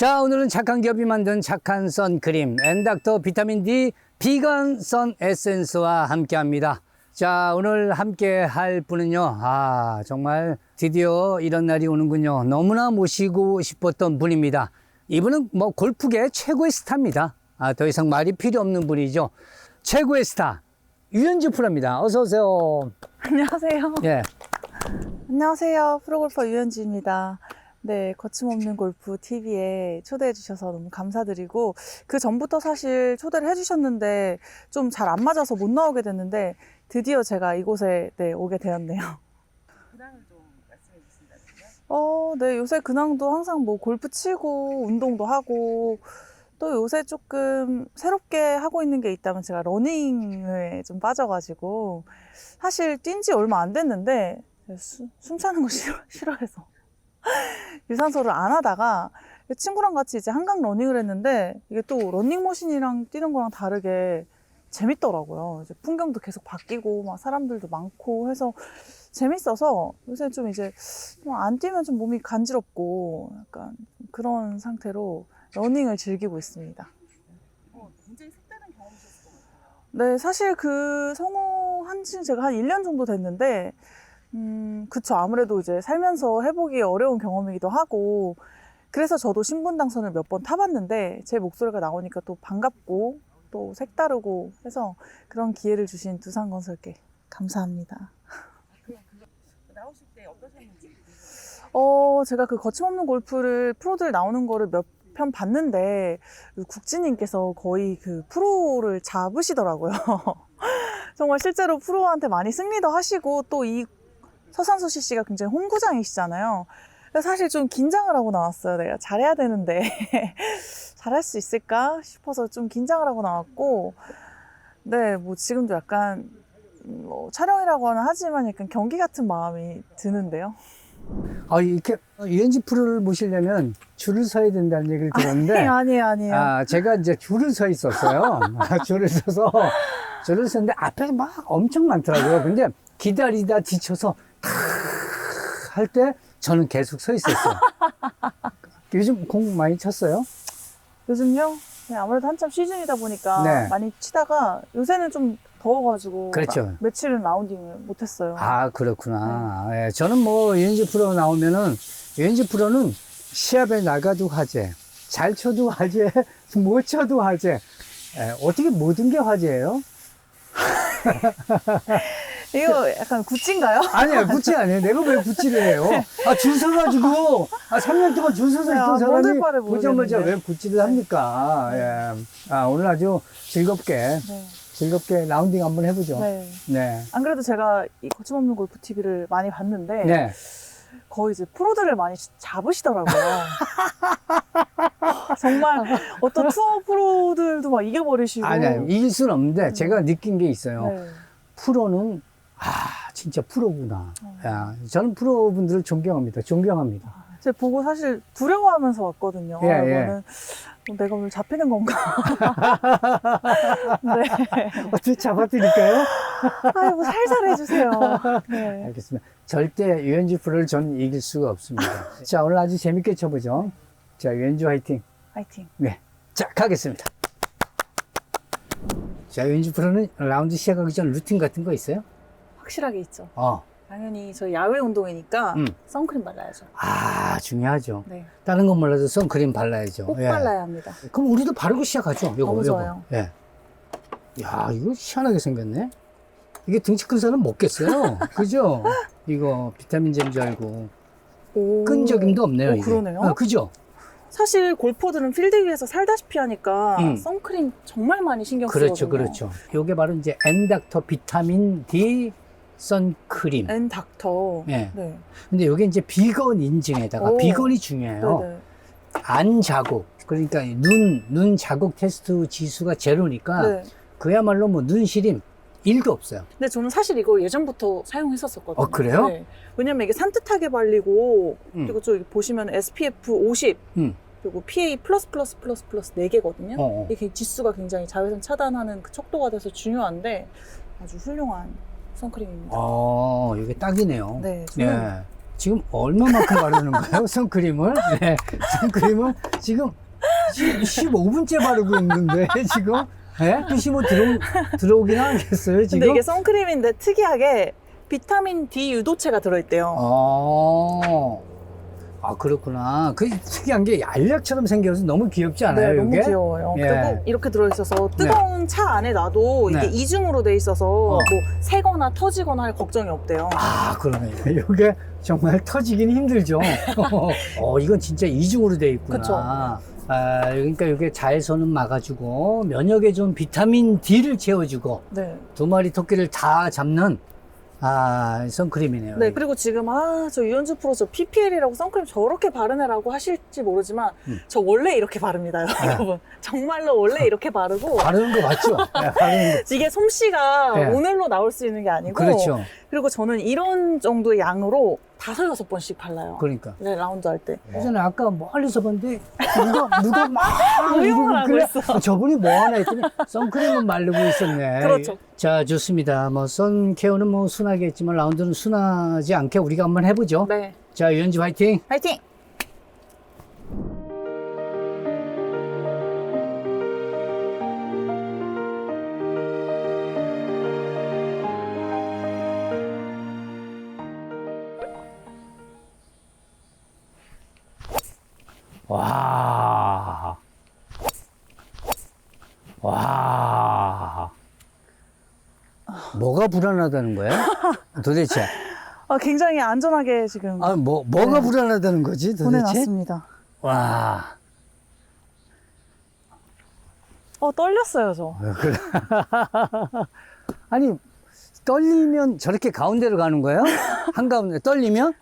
자, 오늘은 착한 기업이 만든 착한 선크림 엔닥터 비타민 D 비건 선 에센스와 함께 합니다. 자, 오늘 함께 할 분은요, 정말 드디어 이런 날이 오는군요. 너무나 모시고 싶었던 분입니다. 이분은 뭐 골프계 최고의 스타입니다. 더 이상 말이 필요 없는 분이죠. 최고의 스타 유현지 프로입니다. 어서 오세요. 안녕하세요. 예. 안녕하세요. 프로골퍼 유현지입니다. 네, 거침없는 골프 TV에 초대해 주셔서 너무 감사드리고, 그 전부터 사실 초대를 해 주셨는데 좀 잘 안 맞아서 못 나오게 됐는데 드디어 제가 이곳에 오게 되었네요. 근황을 좀 말씀해 주신다면요? 네, 요새 근황도 항상 뭐 골프 치고 운동도 하고, 또 요새 조금 새롭게 하고 있는 게 있다면 제가 러닝에 좀 빠져가지고, 사실 뛴 지 얼마 안 됐는데 숨 차는 거 싫어해서 유산소를 안 하다가 친구랑 같이 이제 한강 러닝을 했는데, 이게 또 러닝머신이랑 뛰는 거랑 다르게 재밌더라고요. 이제 풍경도 계속 바뀌고 막 사람들도 많고 해서 재밌어서 요새 좀 이제 안 뛰면 좀 몸이 간지럽고 약간 그런 상태로 러닝을 즐기고 있습니다. 굉장히 색다른 경험이셨을 것 같아요. 네, 사실 그 성공한 지 제가 한 1년 정도 됐는데, 그쵸. 아무래도 이제 살면서 해보기 어려운 경험이기도 하고, 그래서 저도 신분 당선을 몇 번 타봤는데, 제 목소리가 나오니까 또 반갑고, 또 색다르고 해서 그런 기회를 주신 두산건설께 감사합니다. 나오실 때 어떠셨는지. 제가 그 거침없는 골프를 프로들 나오는 거를 몇 편 봤는데, 국진님께서 거의 그 프로를 잡으시더라고요. 정말 실제로 프로한테 많이 승리도 하시고, 또 이 서산수 씨가 굉장히 홍구장이시잖아요. 그래서 사실 좀 긴장을 하고 나왔어요. 내가 잘해야 되는데 잘할 수 있을까 싶어서 좀 긴장을 하고 나왔고, 네, 뭐 지금도 약간 뭐 촬영이라고는 하지만 약간 경기 같은 마음이 드는데요. 이렇게 유현지 프로를 모시려면 줄을 서야 된다는 얘기를 들었는데, 아니에요. 제가 이제 줄을 서 있었어요. 줄을 섰는데 앞에 막 엄청 많더라고요. 근데 기다리다 지쳐서 할 때 저는 계속 서 있었어요. 요즘 공 많이 쳤어요? 요즘요? 네, 아무래도 한참 시즌이다 보니까 네. 많이 치다가 요새는 좀 더워가지고 그렇죠. 며칠은 라운딩을 못했어요. 그렇구나. 예, 저는 뭐 유현지 프로 나오면은 유현지 프로는 시합에 나가도 화제, 잘 쳐도 화제, 못 쳐도 화제. 어떻게 모든 게 화제예요? 이거 약간 굿즈인가요? 아니야, 구찌 아니에요. 내가 왜 구찌를 해요? 줄 서가지고, 3년 동안 줄 서서 있던 사람이 모델 바를 보자마자 모르겠는데. 왜 구찌를 합니까? 예. 오늘 아주 즐겁게 라운딩 한번 해보죠. 네. 네. 안 그래도 제가 이 거침없는 골프 TV를 많이 봤는데 네. 거의 이제 프로들을 많이 잡으시더라고요. 정말 어떤 투어 프로들도 막 이겨버리시고. 아니야, 이길 수는 없는데 제가 느낀 게 있어요. 네. 프로는, 진짜 프로구나. 야, 저는 프로분들을 존경합니다. 제가 보고 사실 두려워하면서 왔거든요. 예, 예. 이거는 내가 오늘 잡히는 건가? 네. 어떻게 잡아드릴까요? 아이고, 살살 해주세요. 네. 알겠습니다. 절대 유현지 프로를 전 이길 수가 없습니다. 자, 오늘 아주 재밌게 쳐보죠. 자, 유현지 화이팅. 화이팅. 네. 자, 가겠습니다. 자, 유현지 프로는 라운드 시작하기 전 루틴 같은 거 있어요? 확실하게 있죠. 당연히 저희 야외 운동이니까 선크림 발라야죠. 중요하죠. 네. 다른 건 몰라도 선크림 발라야죠. 꼭 예. 발라야 합니다. 그럼 우리도 바르고 시작하죠. 너무 좋아요. 예. 야, 이거 희한하게 생겼네. 이게 등치 큰 사람 먹겠어요. 그죠? 이거 비타민제인 줄 알고. 오. 끈적임도 없네요. 이게. 그러네요. 그죠? 사실 골퍼들은 필드 위에서 살다시피 하니까 선크림 정말 많이 신경 쓰거든요. 그렇죠. 요게 바로 이제 엔닥터 비타민 D 선크림. 엔닥터. 예. 네. 근데 요게 이제 비건 인증에다가 오. 비건이 중요해요. 네네. 안 자국. 그러니까 눈 자국 테스트 지수가 제로니까 네. 그야말로 뭐 눈 시림 1도 없어요. 근데 저는 사실 이거 예전부터 사용했었거든요. 그래요? 네. 왜냐면 이게 산뜻하게 발리고, 그리고 저기 보시면 SPF 50, 음. 그리고 PA+++++ 4개거든요. 이게 지수가 굉장히 자외선 차단하는 그 척도가 돼서 중요한데 아주 훌륭한 선크림입니다. 이게 딱이네요. 네. 저는 예. 지금 얼마만큼 바르는 거예요? 선크림을? 네. 선크림을 지금 15분째 바르고 있는데, 지금? 네? 끝이 뭐 들어오긴 하겠어요, 지금? 근데 이게 선크림인데 특이하게 비타민 D 유도체가 들어있대요. 아, 그렇구나. 그 특이한 게 알약처럼 생겨서 너무 귀엽지 않아요, 네, 너무 이게? 귀여워요. 예. 그리고 이렇게 들어있어서 뜨거운 차 안에 놔도 네. 이게 이중으로 돼 있어서 뭐 새거나 터지거나 할 걱정이 없대요. 아, 그러네. 이게 정말 터지긴 힘들죠. 이건 진짜 이중으로 돼 있구나. 그쵸. 아, 그러니까 이게 자외선은 막아주고 면역에 좋은 비타민 D를 채워주고 네. 두 마리 토끼를 다 잡는 선크림이네요. 네, 그리고 지금 저 유연주 프로 저 PPL이라고 선크림 저렇게 바르네라고 하실지 모르지만 저 원래 이렇게 바릅니다, 여러분. 정말로 원래 이렇게 바르고 바르는 거 맞죠? 네, 바르는 거. 이게 솜씨가 네. 오늘로 나올 수 있는 게 아니고 그렇죠. 그리고 저는 이런 정도의 양으로 5-6번씩 발라요. 그러니까. 네, 라운드 할 때. 예전에 아까 멀리서 봤는데 누가 막 모형을 하고 그래, 있어. 저분이 뭐 하나 했더니 선크림은 바르고 있었네. 그렇죠. 자, 좋습니다. 뭐 선케어는 뭐 순하게 했지만 라운드는 순하지 않게 우리가 한번 해보죠. 네. 자, 유현지 화이팅. 화이팅! 와. 뭐가 불안하다는 거야? 도대체. 굉장히 안전하게 지금 뭐가 네. 불안하다는 거지 도대체? 보내놨습니다. 와. 떨렸어요, 저. 그래. 아니, 떨리면 저렇게 가운데로 가는 거예요? 한가운데 떨리면?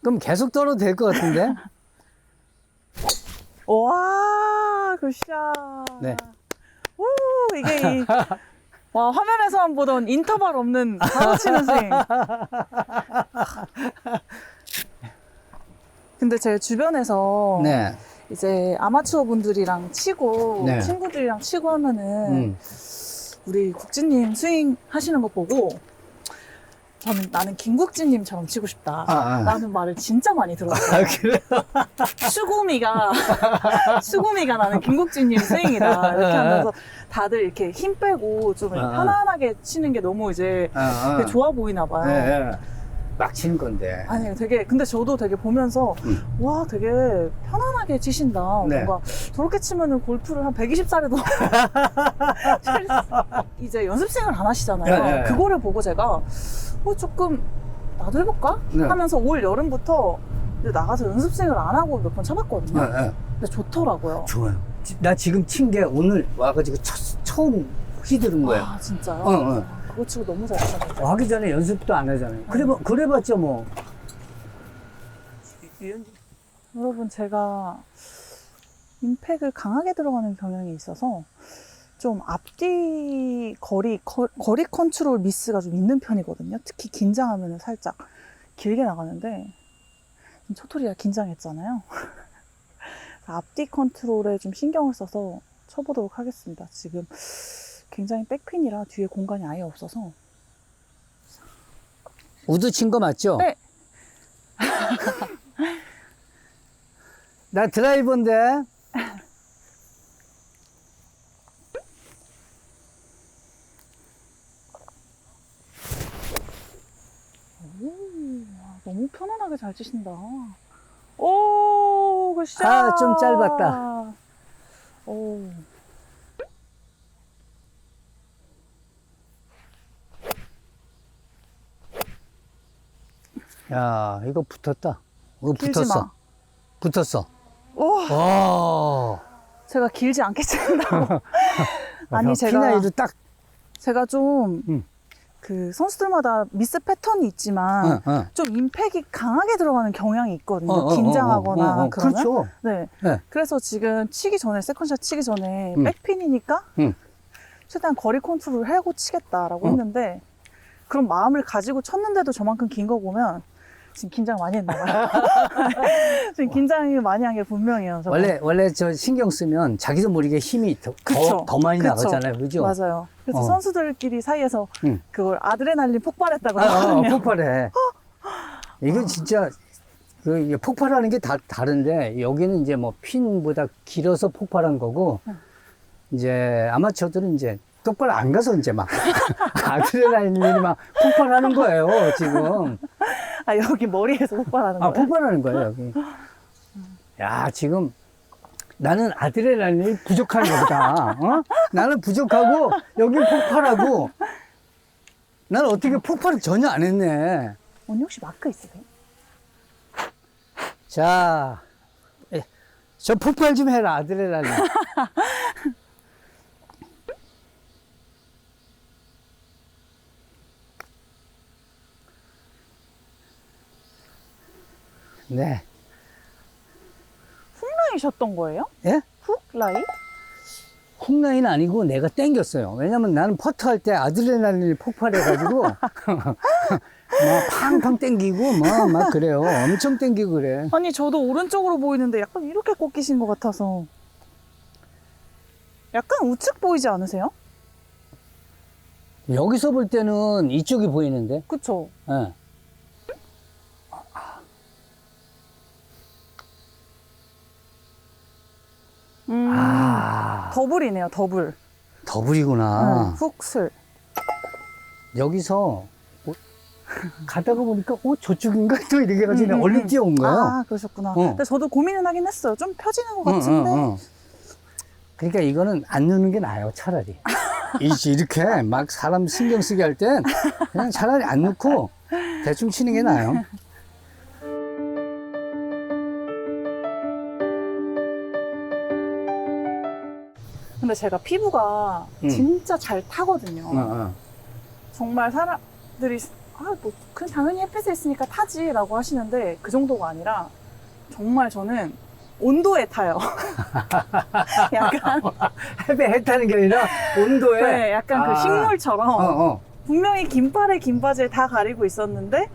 그럼 계속 떨어도 될 것 같은데? 와, 굿샷. 네. 오, 이게 와, 화면에서만 보던 인터벌 없는 바로 치는 스윙. 근데 제 주변에서 네. 이제 아마추어 분들이랑 치고 네. 친구들이랑 치고 하면은 우리 국진님 스윙 하시는 거 보고 나는 김국진님처럼 치고 싶다. 라는 말을 진짜 많이 들었어요. 그래요? 수구미가 나는 김국진님 스윙이다. 이렇게 하면서 다들 이렇게 힘 빼고 좀 편안하게 치는 게 너무 이제 되게 좋아 보이나 봐요. 네. 막 치는 건데. 아니, 근데 저도 되게 보면서, 와, 되게 편안하게 치신다. 네. 뭔가, 저렇게 치면은 골프를 한 120살에도 이제 연습생을 안 하시잖아요. 네. 그거를 보고 제가, 조금, 나도 해볼까? 네. 하면서 올 여름부터 이제 나가서 연습생을 안 하고 몇 번 쳐봤거든요. 네. 근데 좋더라고요. 좋아요. 나 지금 친 게 오늘 와가지고 처음 휘두른 거예요. 아, 진짜요? 그거 치고 너무 잘 치셨는데. 하기 전에 연습도 안 하잖아요. 그래봤자 뭐. 여러분, 제가 임팩을 강하게 들어가는 경향이 있어서 좀 앞뒤 거리 컨트롤 미스가 좀 있는 편이거든요. 특히 긴장하면 살짝 길게 나가는데 초토리가 긴장했잖아요. 앞뒤 컨트롤에 좀 신경을 써서 쳐보도록 하겠습니다. 지금 굉장히 백핀이라 뒤에 공간이 아예 없어서. 우드 친 거 맞죠? 네. 나 드라이버인데. 너무 편안하게 잘 치신다. 오, 굿샷. 좀 짧았다. 오. 야, 이거 붙었다. 이거 길지 붙었어. 마. 붙었어. 오. 제가 길지 않게 친다고. 아니, 피나이도 딱. 제가 좀, 그 선수들마다 미스 패턴이 있지만, 좀 임팩이 강하게 들어가는 경향이 있거든요. 긴장하거나. 그러면. 그렇죠. 네. 네. 그래서 지금 세컨샷 치기 전에 백핀이니까, 최대한 거리 컨트롤을 하고 치겠다라고 했는데, 그런 마음을 가지고 쳤는데도 저만큼 긴 거 보면, 지금 긴장 많이 했나 봐요. 지금 긴장이 많이 한 게 분명해요. 저거. 원래 저 신경 쓰면 자기도 모르게 힘이 더 많이 나가잖아요. 그죠? 맞아요. 그래서 선수들끼리 사이에서 그걸 아드레날린 폭발했다고 하거든요. 폭발해. 이건 진짜 이게 폭발하는 게 다른데 여기는 이제 뭐 핀보다 길어서 폭발한 거고 이제 아마추어들은 이제 똑바로 안 가서 이제 막 아드레날린이 막 폭발하는 거예요 지금. 아, 여기 머리에서 폭발하는 아, 거예요? 폭발하는 거예요 여기. 야 지금 나는 아드레날린이 부족한 거다. 어? 나는 부족하고 여기 폭발하고 나는 어떻게 폭발을 전혀 안 했네. 언니 혹시 마크 있으세요? 자, 저 폭발 좀 해라, 아드레날린. 네. 훅라이셨던 거예요? 예? 훅라이? 훅라인 아니고 내가 땡겼어요. 왜냐면 나는 퍼트 할 때 아드레날린이 폭발해가지고, 막 팡팡 땡기고, 막 그래요. 엄청 땡기고 그래. 아니, 저도 오른쪽으로 보이는데 약간 이렇게 꺾이신 것 같아서. 약간 우측 보이지 않으세요? 여기서 볼 때는 이쪽이 보이는데, 그쵸? 예. 아, 더블이네요, 더블. 더블이구나. 훅슬. 여기서 가다가 보니까 저쪽인가 또 이렇게 해가지고 내가 얼른 뛰어온 거예요. 아, 그러셨구나. 근데 저도 고민은 하긴 했어요. 좀 펴지는 것 응, 같은데. 응, 응. 그러니까 이거는 안 넣는 게 나아요, 차라리. 이렇게 막 사람 신경 쓰게 할 땐 그냥 차라리 안 넣고 대충 치는 게 나아요. 근데 제가 피부가 진짜 잘 타거든요. 정말 사람들이 뭐 그냥 당연히 햇빛에 있으니까 타지라고 하시는데 그 정도가 아니라 정말 저는 온도에 타요. 약간 해 타는 게 아니라 온도에. 네, 약간 그 식물처럼 분명히 긴팔에 긴 바지를 다 가리고 있었는데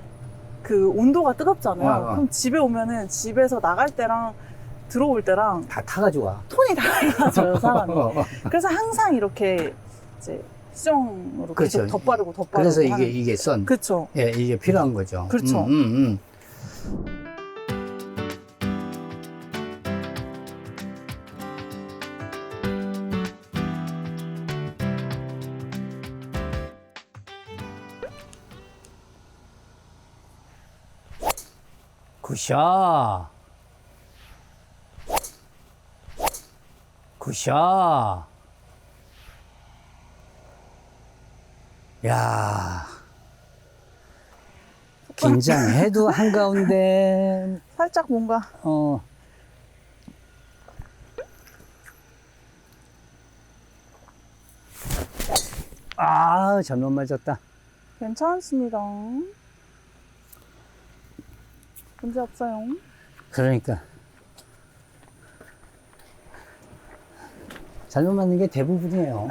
그 온도가 뜨겁잖아요. 그럼 집에 오면은 집에서 나갈 때랑 들어올 때랑 다 타가지고 와. 톤이 달라져요, 사람이. 그래서 항상 이렇게 이제 수정으로 그렇죠. 계속 덧바르고 그래서 하는. 이게 선. 그렇죠. 예, 이게 필요한 거죠. 그렇죠. 굿샷. 굿샷. 야. 긴장해도 한가운데, 살짝 뭔가 잘못 맞았다. 괜찮습니다. 문제 없어요. 그러니까. 잘못 맞는 게 대부분이에요.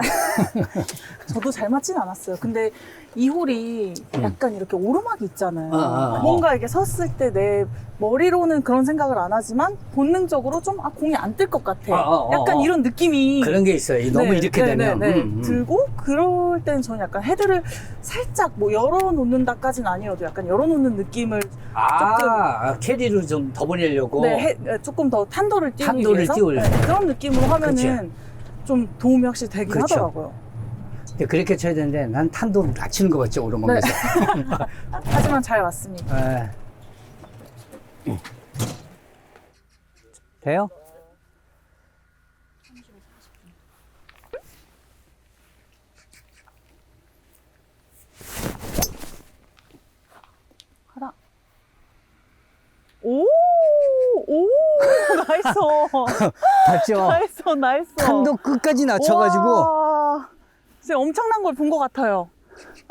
저도 잘 맞진 않았어요. 근데 이 홀이 약간 이렇게 오르막이 있잖아요. 아. 뭔가 이렇게 섰을 때 내 머리로는 그런 생각을 안 하지만 본능적으로 좀 공이 안 뜰 것 같아. 약간 이런 느낌이 그런 게 있어요. 너무 이렇게 되면. 들고 그럴 땐 저는 약간 헤드를 살짝 뭐 열어놓는다까지는 아니어도 약간 열어놓는 느낌을 캐리를 좀 더 보내려고. 조금 더 탄도를 띄우기 탄도를 위해서 띄우려고. 그런 느낌으로 하면은 그치. 좀 도움이 확실히 되긴 그렇죠. 하더라고요. 근데 그렇게 쳐야 되는데 난 탄도를 낮추는 거 같죠, 오르막에서. 하지만 잘 왔습니다. 네. 돼요? 하나. 오, 나이스. 봤죠? 나이스. 탄도 끝까지 낮춰가지고. 와, 진짜 엄청난 걸 본 것 같아요.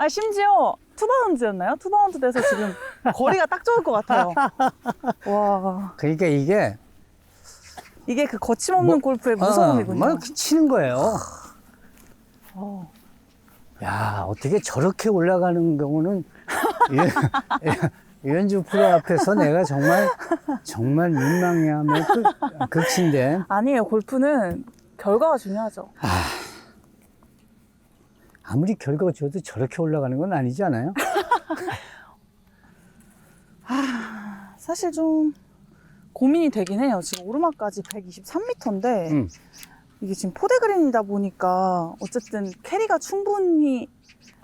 심지어 투바운드였나요? 투바운드 돼서 지금 거리가 딱 좋을 것 같아요. 와. 그러니까 이게. 이게 그 거침없는 골프의 무서움이군요. 막 치는 거예요. 어. 야, 어떻게 저렇게 올라가는 경우는 유현주 프로 앞에서 내가 정말 민망해하며 끝인데. 아니에요. 골프는 결과가 중요하죠. 아무리 결과가 좋아도 저렇게 올라가는 건 아니지 않아요? 사실 좀 고민이 되긴 해요. 지금 오르막까지 123m인데 이게 지금 포대그린이다 보니까 어쨌든 캐리가 충분히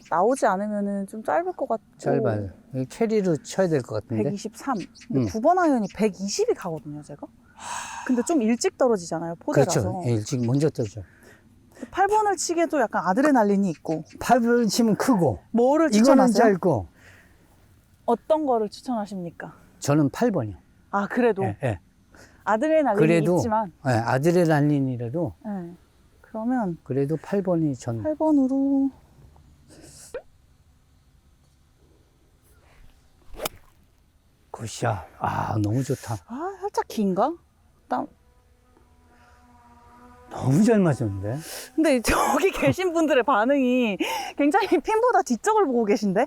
나오지 않으면 좀 짧을 것 같고. 짧아요. 이 캐리로 쳐야 될 것 같은데. 123. 근데 9번 아이언이 120이 가거든요, 제가. 근데 좀 일찍 떨어지잖아요, 포대라서. 그렇죠. 일찍 먼저 떠죠. 8번을 치게도 약간 아드레날린이 있고. 8번 치면 크고, 뭐를 이거는 추천하세요? 짧고. 어떤 거를 추천하십니까? 저는 8번이요. 아, 그래도 예, 예. 아드레날린이 그래도 있지만. 예, 아드레날린이라도 네. 그러면 그래도 8번이 전 8번으로. 굿샷. 아, 너무 좋다. 아, 살짝 긴가? 너무 잘 맞았는데. 근데 저기 계신 분들의 반응이 굉장히 핀보다 뒤쪽을 보고 계신데?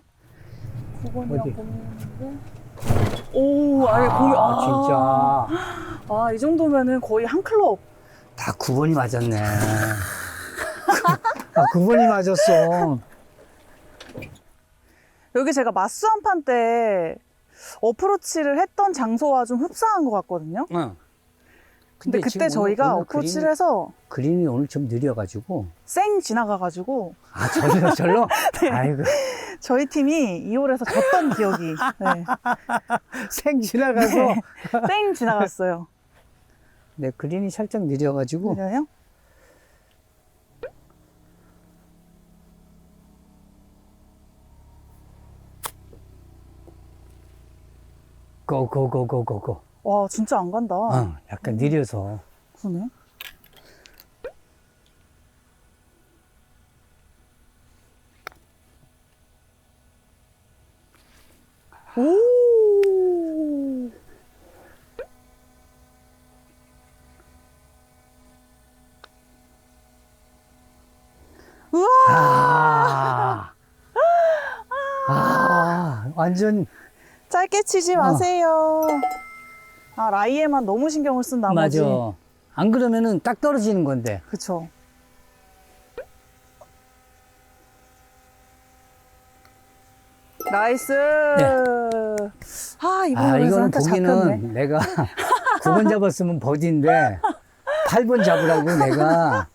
9번이랑 어디? 고민인데. 오, 아니, 공이, 진짜. 아, 이 정도면은 거의 한 클럽. 다 9번이 맞았네. 아, 9번이 맞았어. 여기 제가 마스 한판 때 어프로치를 했던 장소와 좀 흡사한 것 같거든요. 응. 근데 그때 지금 저희가 오늘 어프로치를 해서 그림이 오늘 좀 느려가지고. 쌩 지나가가지고 아, 절로? 네. 아이고. 저희 팀이 2홀에서 졌던 기억이. 네. 생 지나가서. 네. 쌩 지나갔어요. 네, 그림이 살짝 느려가지고. 그래요? 고고고고고고. 와, 진짜 안 간다. 약간 느려서. 그러네. 오! 우와! 완전. 짧게 치지 마세요. 아, 라이에만 너무 신경을 쓴 나머지. 맞아. 안 그러면은 딱 떨어지는 건데. 그쵸. 나이스. 아, 이번에 이거는 한타 잡혔네. 보기는 내가 9번 잡았으면 버디인데 8번 잡으라고 내가.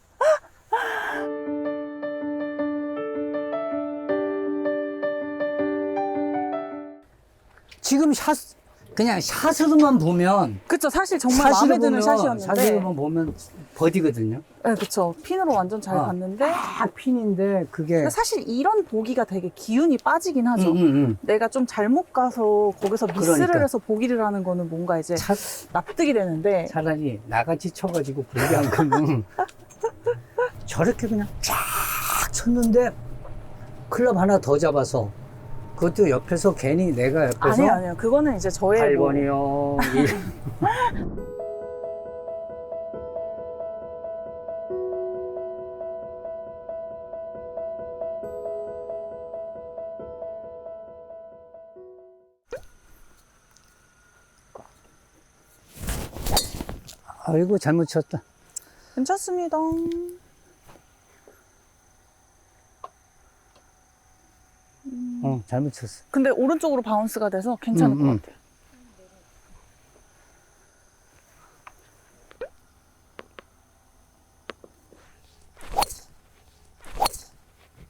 지금 그냥 샷으로만 보면, 그쵸. 사실 정말 마음에 드는 샷이었는데. 샷으로만 보면 버디거든요. 네, 그쵸. 핀으로 완전 잘 어. 갔는데. 딱 핀인데 그게. 근데 사실 이런 보기가 되게 기운이 빠지긴 하죠. 내가 좀 잘못 가서 거기서 미스를 그러니까. 해서 보기를 하는 거는 뭔가 이제 차, 납득이 되는데. 차라리 나같이 쳐가지고 보기한 거는 저렇게 그냥 쫙 쳤는데 클럽 하나 더 잡아서 그것도 옆에서 괜히 내가 옆에서 아니요. 그거는 이제 저의 8번이요. 아이고, 잘못 쳤다. 괜찮습니다. 잘못 쳤어. 근데 오른쪽으로 바운스가 돼서 괜찮을 것 같아요.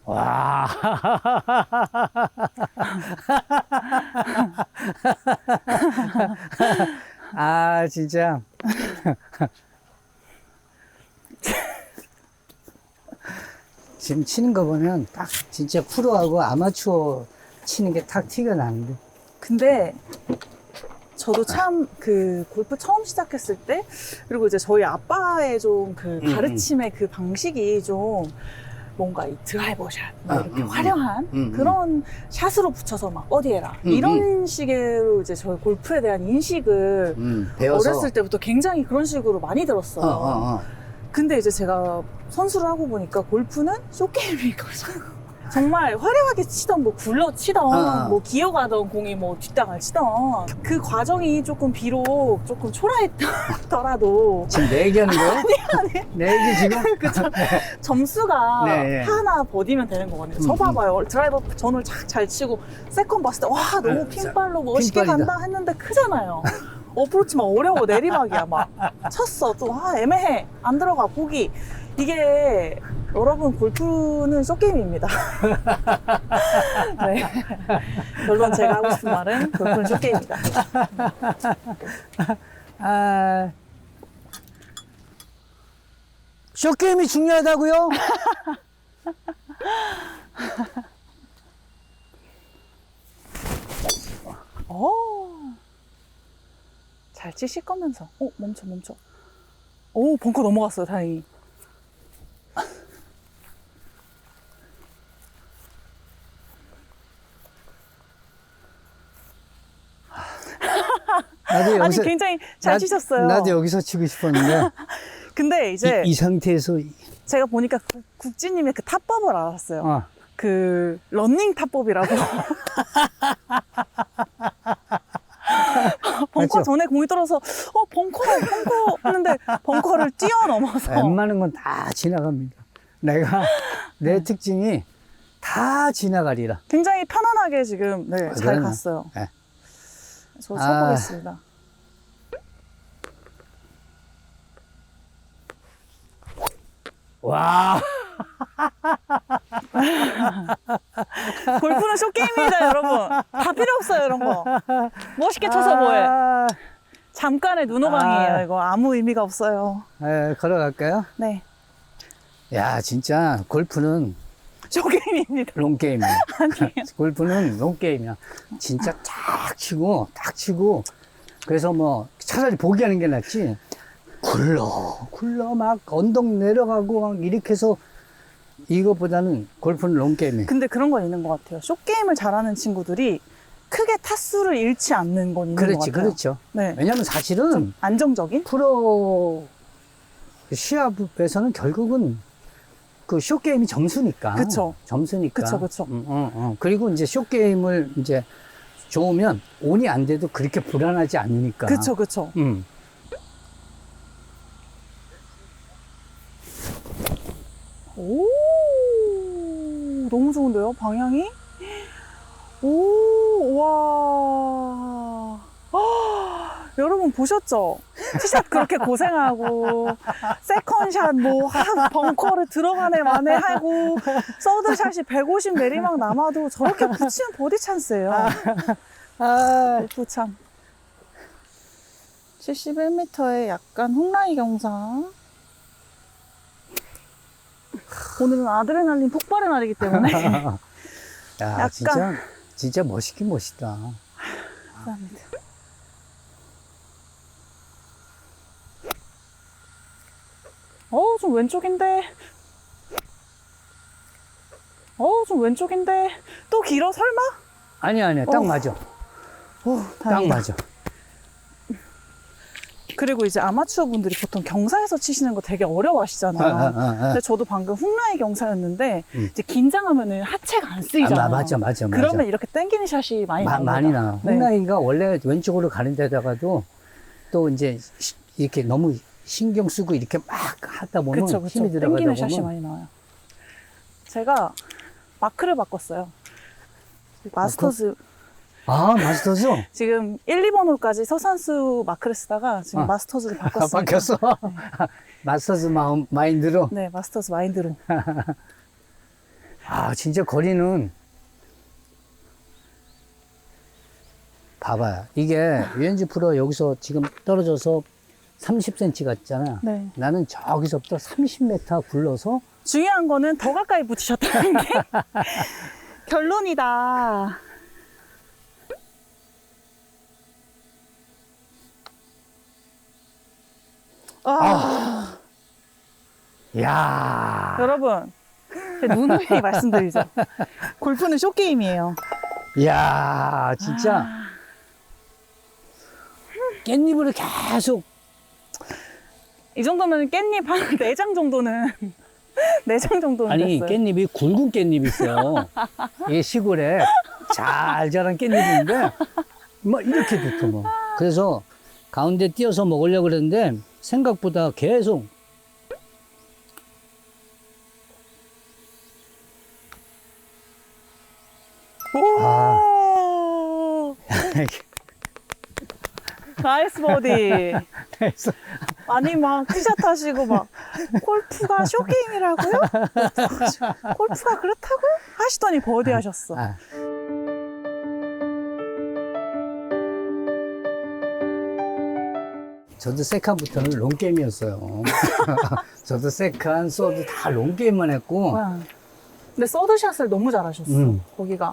와. 아, 진짜. 지금 치는 거 보면 딱 진짜 프로하고 아마추어 치는 게 탁 티가 나는데. 근데 저도 참 그 골프 처음 시작했을 때, 그리고 이제 저희 아빠의 좀 그 가르침의 그 방식이 좀 뭔가 이 드라이버 샷, 막 이렇게 화려한 그런 샷으로 붙여서 막 어디해라. 이런 식으로 이제 저희 골프에 대한 인식을 배워서. 어렸을 때부터 굉장히 그런 식으로 많이 들었어요. 근데 이제 제가 선수를 하고 보니까 골프는 쇼게임이거든요. 정말 화려하게 치던 뭐 굴러 치던 어. 뭐 기어가던 공이 뭐 뒷땅을 치던 그 과정이 조금 비록 조금 초라했더라도 지금 내 얘기하는 거예요? 내 얘기 지금? 점수가 네. 하나 버디면 되는 거거든요. 저 봐봐요. 드라이버 전을 잘 치고 세컨 봤을 때 와 너무 핀발로 멋있게 핀발이다. 간다 했는데 크잖아요. 어프로치 막 어려워. 내리막이야 막. 쳤어. 또 애매해. 안 들어가. 보기. 이게 여러분 골프는 쇼게임입니다. 네. 결론 제가 하고 싶은 말은 골프는 쇼게임이다. 아, 쇼게임이 중요하다고요? 잘 치실 거면서. 멈춰. 오, 벙커 넘어갔어요, 다행히. 나도 아니, 여기서, 굉장히 잘 치셨어요. 나도 여기서 치고 싶었는데 근데 이제 이 상태에서 제가 보니까 국진님의 그 탑법을 알았어요. 어, 그 런닝 탑법이라고. 벙커 맞죠? 전에 공이 떨어서 벙커 했는데 벙커를 뛰어넘어서 웬만한 건 다 지나갑니다. 내가 내 특징이 다 지나가리라. 굉장히 편안하게 지금 잘 그러네. 갔어요. 네. 저 쳐보겠습니다. 와, 골프는 쇼게임입니다, 여러분. 다 필요 없어요, 이런 거. 멋있게 쳐서 뭐해. 아, 잠깐의 눈호강이에요, 아. 이거. 아무 의미가 없어요. 걸어갈까요? 네. 야, 진짜 골프는 쇼게임입니다. 롱게임이야. 아니에요. 골프는 롱게임이야. 진짜 딱 치고, 그래서 뭐 차라리 포기하는 게 낫지. 굴러 막 언덕 내려가고 막 이렇게 해서 이것보다는 골프는 롱게임이에요. 근데 그런 건 있는 것 같아요. 쇼게임을 잘하는 친구들이 크게 타수를 잃지 않는 건 있는 것 그렇지, 같아요. 그렇죠. 네. 왜냐면 사실은 안정적인? 프로 시합에서는 결국은 그 쇼게임이 점수니까. 그쵸. 점수니까. 그쵸. 그리고 이제 쇼게임을 이제 좋으면 온이 안 돼도 그렇게 불안하지 않으니까. 그쵸. 오, 너무 좋은데요, 방향이? 오, 와. 여러분 보셨죠? 티샷 그렇게 고생하고, 세컨샷 벙커를 들어가네 마네 하고, 서드샷이 150 내리막 남아도 저렇게 붙이면 버디 찬스예요. 골프 참. 71m의 약간 훅라이 경상. 오늘은 아드레날린 폭발의 날이기 때문에. 야, 약간. 진짜 멋있긴 멋있다. 감사합니다. 좀 왼쪽인데. 좀 왼쪽인데. 또 길어, 설마? 아니야. 딱 맞아. 딱 다행이다. 맞아. 그리고 이제 아마추어 분들이 보통 경사에서 치시는 거 되게 어려워하시잖아요. 근데 저도 방금 훅라이 경사였는데, 이제 긴장하면은 하체가 안 쓰이잖아요. 맞아. 그러면 이렇게 땡기는 샷이 많이 나옵니다. 많이 나. 네. 홈라인가 원래 왼쪽으로 가는 데다가도 또 이제 이렇게 너무 신경 쓰고 이렇게 막 하다 보면 그쵸. 힘이 들어가다 땡기는 샷이 보면 많이 나와요. 제가 마크를 바꿨어요. 마스터즈. 마스터즈? 지금 1, 2번 홀까지 서산수 마크를 쓰다가 지금 마스터즈를 바꿨습니다. 바뀌었어? 마스터즈 마인드로? 네, 마스터즈 마인드로. 진짜 거리는 봐봐요. 이게 유현지 프로 여기서 지금 떨어져서 30cm 같잖아. 네. 나는 저기서부터 30m 굴러서 중요한 거는 더 가까이 붙이셨다는 게 결론이다. 야 여러분, 누누이 말씀드리죠. 골프는 쇼게임이에요. 야 진짜 깻잎을 계속 이 정도면 깻잎 한 4장 정도는 4장 정도는 아니, 됐어요. 깻잎이 굵은 깻잎이 있어요. 이게 시골에 잘 자란 깻잎인데, 막 이렇게 붙어, 뭐. 그래서 가운데 띄어서 먹으려고 그랬는데, 생각보다 계속. 오! 나이스 버디. 그래서 아니, 막 티샷 하시고 막, 골프가 쇼게임이라고요? 골프가 그렇다고? 하시더니 버디 하셨어. 아, 저도 세칸부터는 롱게임이었어요. 저도 세칸, 소드 다 롱게임만 했고, 와. 근데 서드샷을 너무 잘하셨어. 거기가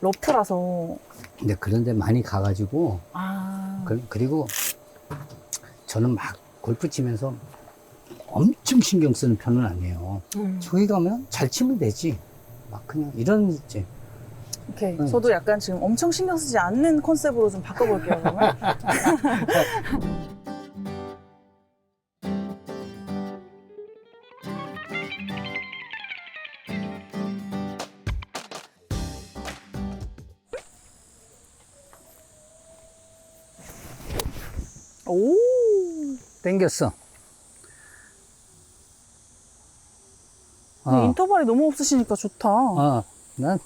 러프라서. 근데 그런데 많이 가가지고, 아. 그리고 저는 막 골프 치면서 엄청 신경 쓰는 편은 아니에요. 저기 가면 잘 치면 되지. 막 그냥 이런 이제. 오케이. 저도 약간 지금 엄청 신경 쓰지 않는 컨셉으로 좀 바꿔볼게요, 그러면. 오. 땡겼어. 근데 인터벌이 너무 없으시니까 좋다. 난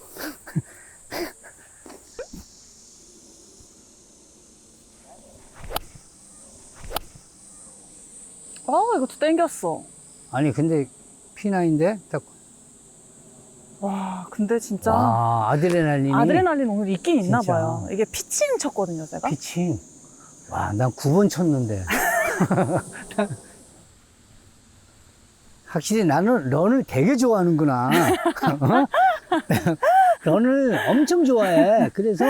이것도 땡겼어. 아니 근데 P9인데 딱 와, 근데 진짜 와, 아드레날린이 아드레날린 오늘 있긴 있나 진짜. 봐요. 이게 피칭 쳤거든요, 제가. 피칭. 와, 난 9번 쳤는데. 확실히 나는 런을 되게 좋아하는구나. 어? 런을 엄청 좋아해. 그래서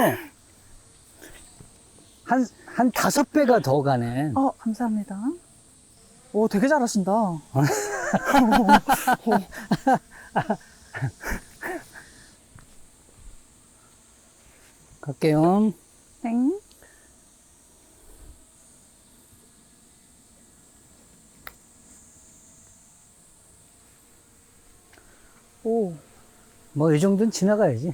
한 5배가 더 가네. 감사합니다. 오, 되게 잘하신다. 갈게요. 땡. 오. 뭐, 이 정도는 지나가야지.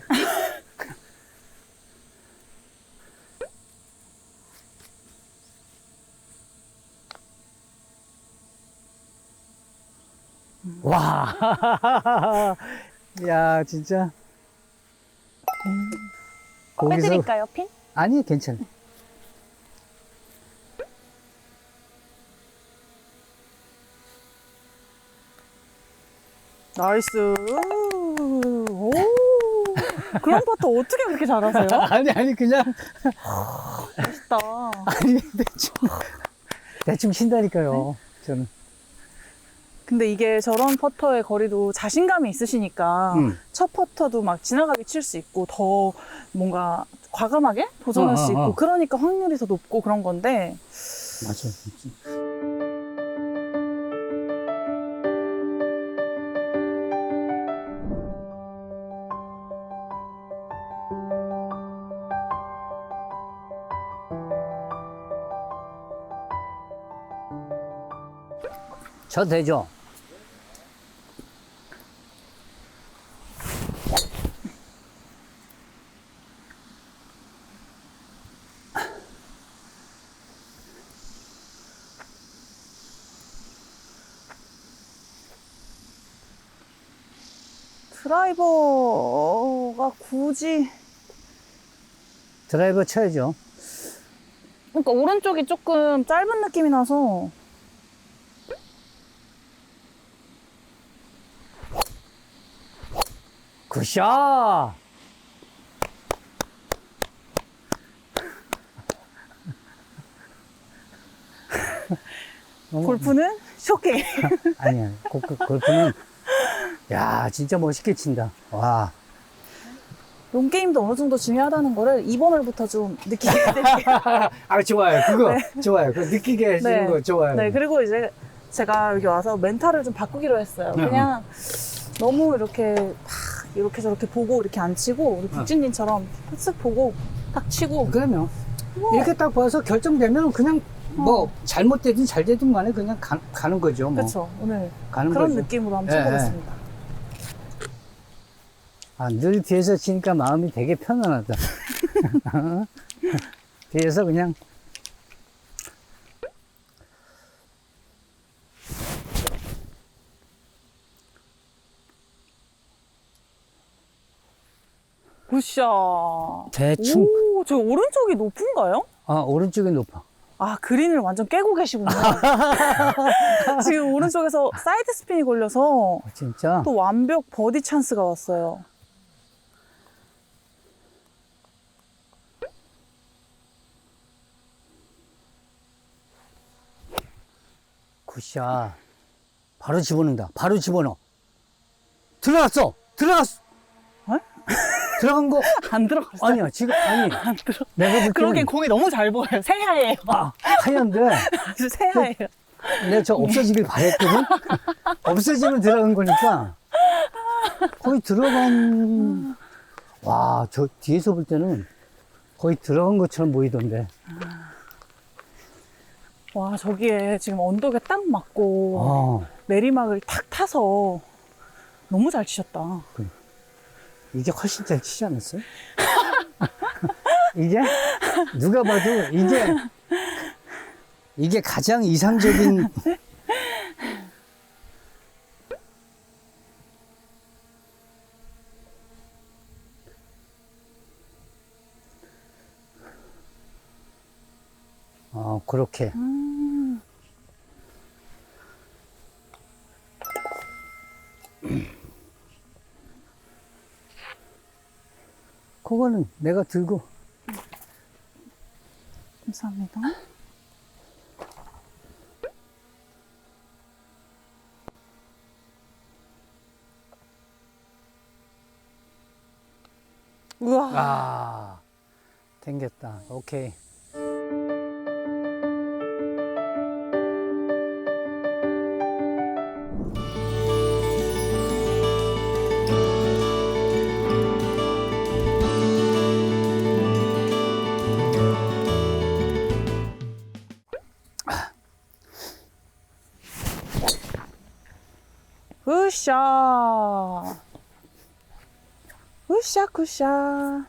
와. 야, 진짜. 거기서. 빼드릴까요, 핀? 아니, 괜찮아. 나이스. 오. 그런 퍼터 어떻게 그렇게 잘하세요? 아니, 그냥. 멋있다. 아니, 대충 친다니까요. 저는. 근데 이게 저런 퍼터의 거리도 자신감이 있으시니까 첫 퍼터도 막 지나가게 칠 수 있고 더 뭔가 과감하게 도전할 수 있고 그러니까 확률이 더 높고 그런 건데 맞아. 저 되죠? 드라이버가 굳이 드라이버 쳐야죠. 그러니까 오른쪽이 조금 짧은 느낌이 나서 굿샷! 골프는 쇼게임. 아니야. 골프는, 야, 진짜 멋있게 친다. 와. 롱게임도 어느 정도 중요하다는 거를 이번 홀부터 좀 느끼게 해드릴게요. 아, 좋아요. 그거, 좋아요. 그거 느끼게 해주는 네. 거 좋아요. 네, 그리고 이제 제가 여기 와서 멘탈을 좀 바꾸기로 했어요. 그냥 너무 이렇게 막 이렇게 저렇게 보고 이렇게 안 치고 우리 국진님처럼 쓱 보고 딱 치고 그러면 뭐, 이렇게 딱 봐서 결정되면 그냥 뭐 잘못되든 잘 되든 간에 그냥 가는 거죠. 뭐. 그렇죠. 오늘 가는 그런 거죠. 느낌으로 한번 예, 쳐보겠습니다. 아, 늘 뒤에서 치니까 마음이 되게 편안하다. 뒤에서 그냥 굿샷. 대충 오, 저 오른쪽이 높은가요? 오른쪽이 높아. 아, 그린을 완전 깨고 계시군요. 지금 오른쪽에서 사이드 스핀이 걸려서 진짜? 또 완벽 버디 찬스가 왔어요. 굿샷. 바로 집어넣는다. 바로 집어넣어. 들어갔어. 들어갔어. 어? 들어간 거 안 들어갔어요. 아니야. 지금 아니. 안 들어. 내가 볼 그러기엔 때는 공이 너무 잘 보여요. 새하예요. 하얀데 아주 새하예요. 내가 저 없어지길 바랬거든. 없어지면 들어간 거니까 거의 들어간. 와, 저 뒤에서 볼 때는 거의 들어간 것처럼 보이던데. 와, 저기에 지금 언덕에 딱 맞고 어, 내리막을 탁 타서 너무 잘 치셨다. 이게 훨씬 잘 치지 않았어요? 이게 누가 봐도 이게 가장 이상적인. 그렇게. 그거는 내가 들고. 감사합니다. 우와. 땡겼다. 오케이. 굿샷. 굿샷, 굿샷.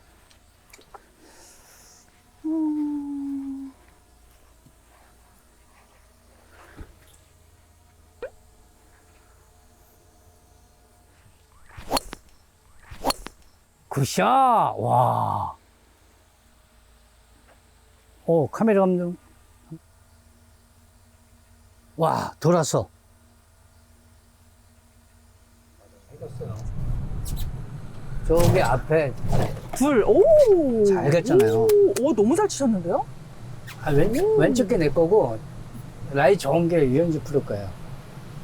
굿샷! 와. 카메라 감독. 와, 돌았어. 저기 앞에 불, 오! 잘 갔잖아요. 오, 너무 잘 치셨는데요? 왼쪽 게 내 거고, 라이 좋은 게 유현주 프로 거예요.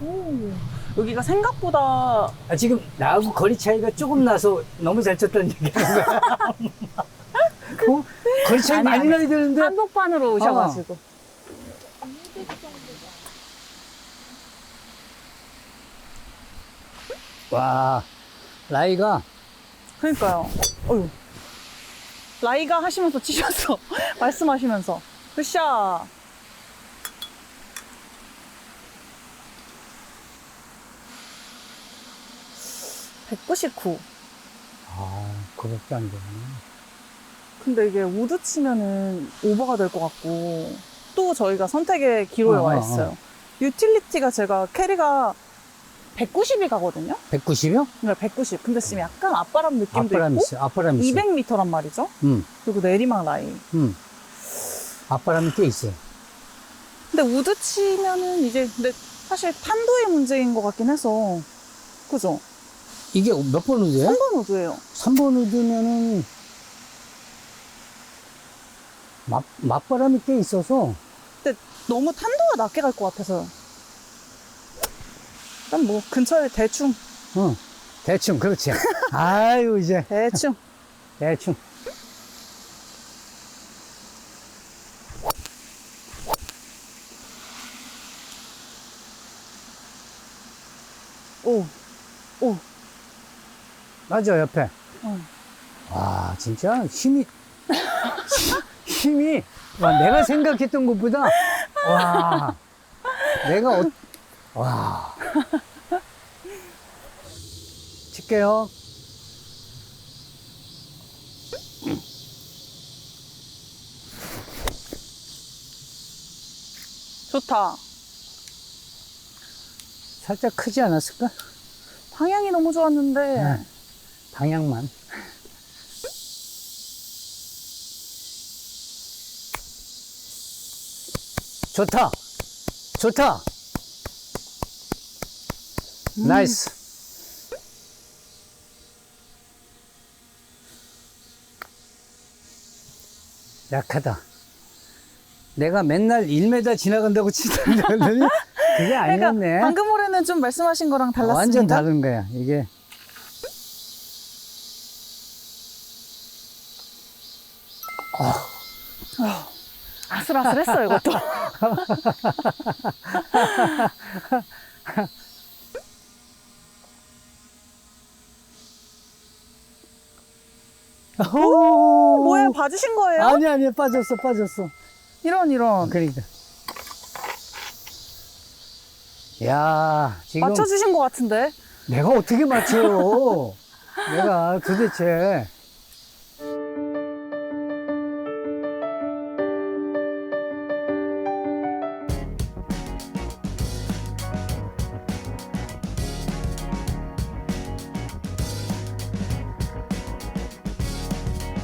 오. 여기가 생각보다 지금 나하고 거리 차이가 조금 나서 너무 잘 쳤다는 얘기하는 거야. 거리 차이 아니, 많이 아니. 나야 되는데. 한복판으로 오셔가지고. 와, 라이가 그러니까요. 어휴. 라이가 하시면서 치셨어. 말씀하시면서. 굿샷. (199) 그것도 안 되네. 근데 이게 우드 치면은 오버가 될 것 같고, 또 저희가 선택의 기로에 와 있어요. 유틸리티가 제가 캐리가 190이 가거든요? 190이요? 네, 190. 근데 지금 약간 앞바람 느낌도 앞바람 있고, 있어. 앞바람 있어. 200m란 말이죠. 그리고 내리막 라인. 앞바람이 꽤 있어요. 근데 우드 치면은 이제, 근데 사실 탄도의 문제인 것 같긴 해서, 그죠? 이게 몇 번 우드예요? 3번 우드예요. 3번 우드면은 맞바람이 꽤 있어서. 근데 너무 탄도가 낮게 갈 것 같아서요. 일단 뭐 근처에 대충 대충 그렇지. 아유 이제 대충 대충. 오. 맞아 옆에. 응. 와 진짜 힘이 와 내가 생각했던 것보다 와, 내가 와. 칠게요. 좋다. 살짝 크지 않았을까? 방향이 너무 좋았는데. 네. 방향만. 좋다. 좋다. 나이스. 약하다. 내가 맨날 1m 지나간다고 치던데 그게 아니었네. 그러니까 방금 올해는 좀 말씀하신 거랑 달랐습니다. 완전 다른 거야, 이게. 아슬아슬했어 이것도. 오, 뭐야, 봐주신 거예요? 아니, 빠졌어. 이런. 그러니까. 야, 지금 맞춰주신 것 같은데. 내가 어떻게 맞춰요? 내가 도대체.